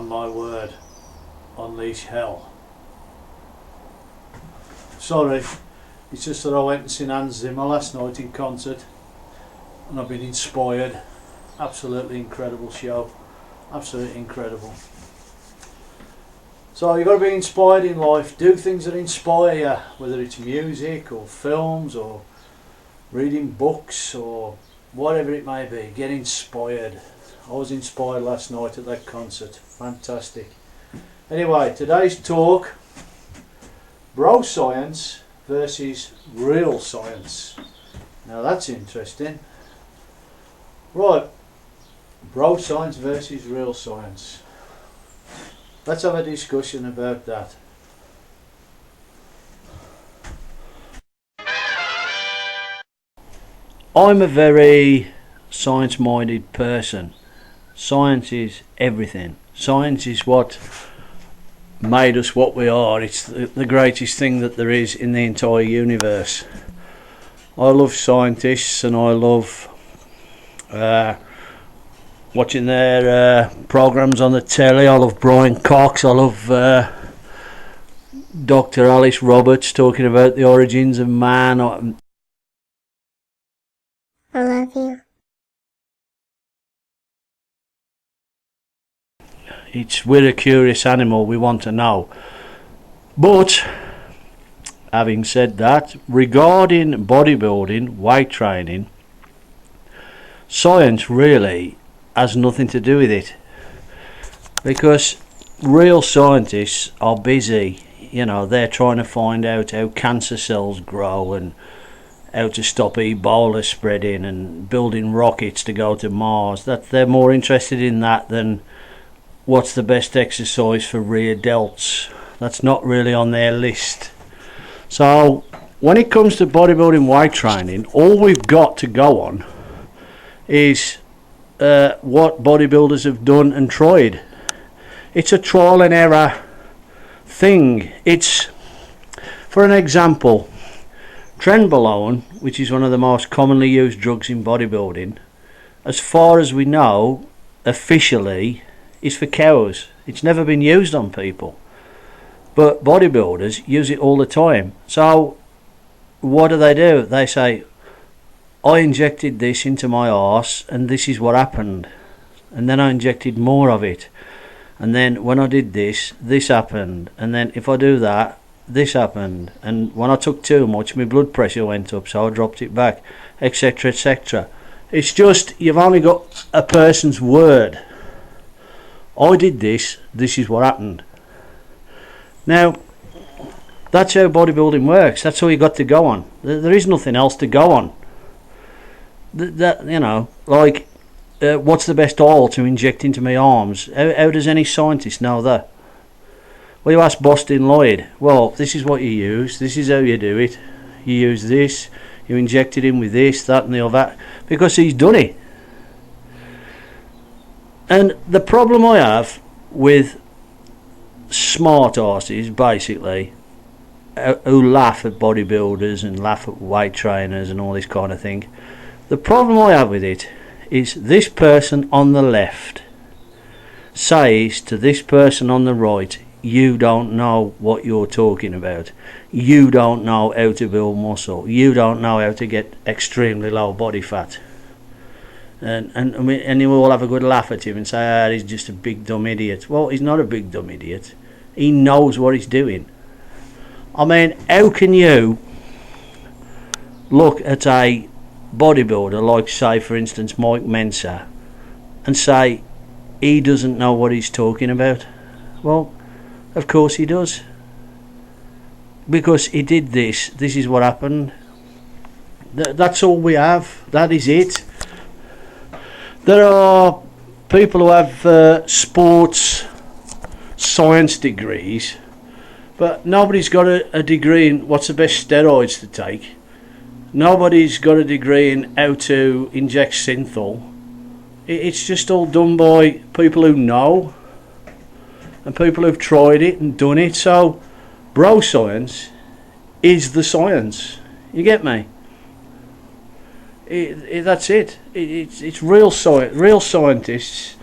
and my word, unleash hell. Sorry, it's just that I went and seen Hans Zimmer last night in concert and I've been inspired. Absolutely incredible show, absolutely incredible. So you've got to be inspired in life, do things that inspire you, whether it's music or films or reading books or whatever it may be. Get inspired. I was inspired last night at that concert, fantastic. Anyway, today's talk, broscience versus real science. Now that's interesting. Right, broscience versus real science. Let's have a discussion about that. I'm a very science-minded person. Science is everything. Science is what made us what we are. It's the greatest thing that there is in the entire universe. I love scientists and I love watching their programs on the telly. I love Brian Cox. I love Dr. Alice Roberts talking about the origins of man. I love you. We're a curious animal, we want to know. But having said that, regarding bodybuilding, weight training, science really has nothing to do with it, because real scientists are busy, you know, they're trying to find out how cancer cells grow and how to stop Ebola spreading and building rockets to go to Mars. That they're more interested in that than what's the best exercise for rear delts. That's not really on their list. So when it comes to bodybuilding weight training, all we've got to go on is what bodybuilders have done and tried. It's a trial and error thing. It's, for an example, trenbolone, which is one of the most commonly used drugs in bodybuilding, as far as we know, officially, is for cows. It's never been used on people, but bodybuilders use it all the time. So what do? They say, I injected this into my arse and this is what happened, and then I injected more of it, and then when I did this, this happened, and then if I do that, this happened, and when I took too much, my blood pressure went up, so I dropped it back, etc, etc. It's just, you've only got a person's word. I did this, this is what happened. Now, that's how bodybuilding works. That's all you got to go on. There is nothing else to go on. That, you know, like, what's the best oil to inject into my arms? How does any scientist know that? Well, you ask Boston Lloyd, well, this is what you use, this is how you do it. You use this, you inject it in with this, that and the other, because he's done it. And the problem I have with smart arses, basically, who laugh at bodybuilders and laugh at weight trainers and all this kind of thing, the problem I have with it is this person on the left says to this person on the right, you don't know what you're talking about. You don't know how to build muscle. You don't know how to get extremely low body fat. And you all have a good laugh at him and say, he's just a big dumb idiot. Well, he's not a big dumb idiot. He knows what he's doing. I mean, how can you look at a bodybuilder like, say, for instance, Mike Mensa, and say he doesn't know what he's talking about? Well, of course he does. Because he did this. This is what happened. That's all we have. That is it. There are people who have sports science degrees, but nobody's got a degree in what's the best steroids to take. Nobody's got a degree in how to inject synthol. It's just all done by people who know and people who've tried it and done it. So bro science is the science. You get me? That's it. It's real science. Real scientists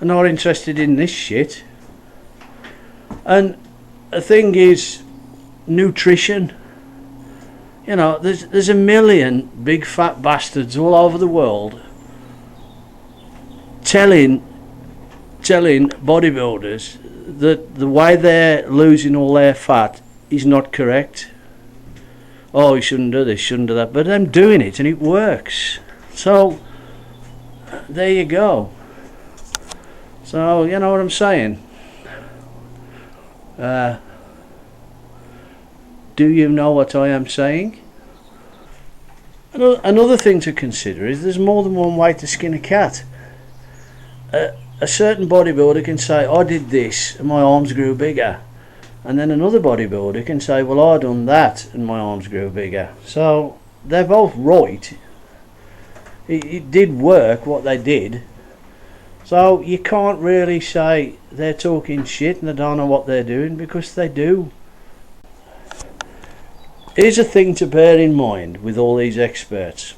are not interested in this shit. And the thing is, nutrition. You know, there's a million big fat bastards all over the world telling bodybuilders that the way they're losing all their fat is not correct. Oh, you shouldn't do this, shouldn't do that. But I'm doing it and it works. So, there you go. So, you know what I'm saying? Do you know what I am saying? Another thing to consider is there's more than one way to skin a cat. A certain bodybuilder can say, I did this and my arms grew bigger. And then another bodybuilder can say, well, I done that and my arms grew bigger. So they're both right. It did work what they did. So you can't really say they're talking shit and they don't know what they're doing, because they do. Here's a thing to bear in mind with all these experts.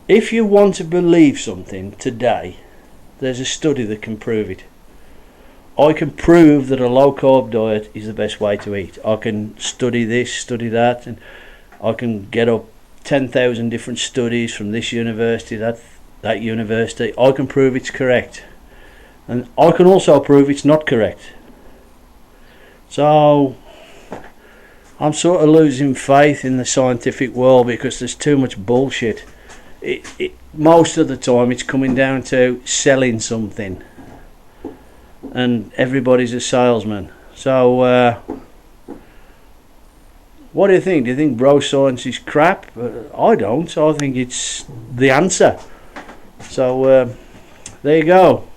If you want to believe something today, there's a study that can prove it. I can prove that a low carb diet is the best way to eat. I can study this, study that, and I can get up 10,000 different studies from this university, that university. I can prove it's correct. And I can also prove it's not correct. So I'm sort of losing faith in the scientific world because there's too much bullshit. Most of the time it's coming down to selling something, and everybody's a salesman. So what do you think? Do you think broscience is crap? I don't. I think it's the answer. So there you go.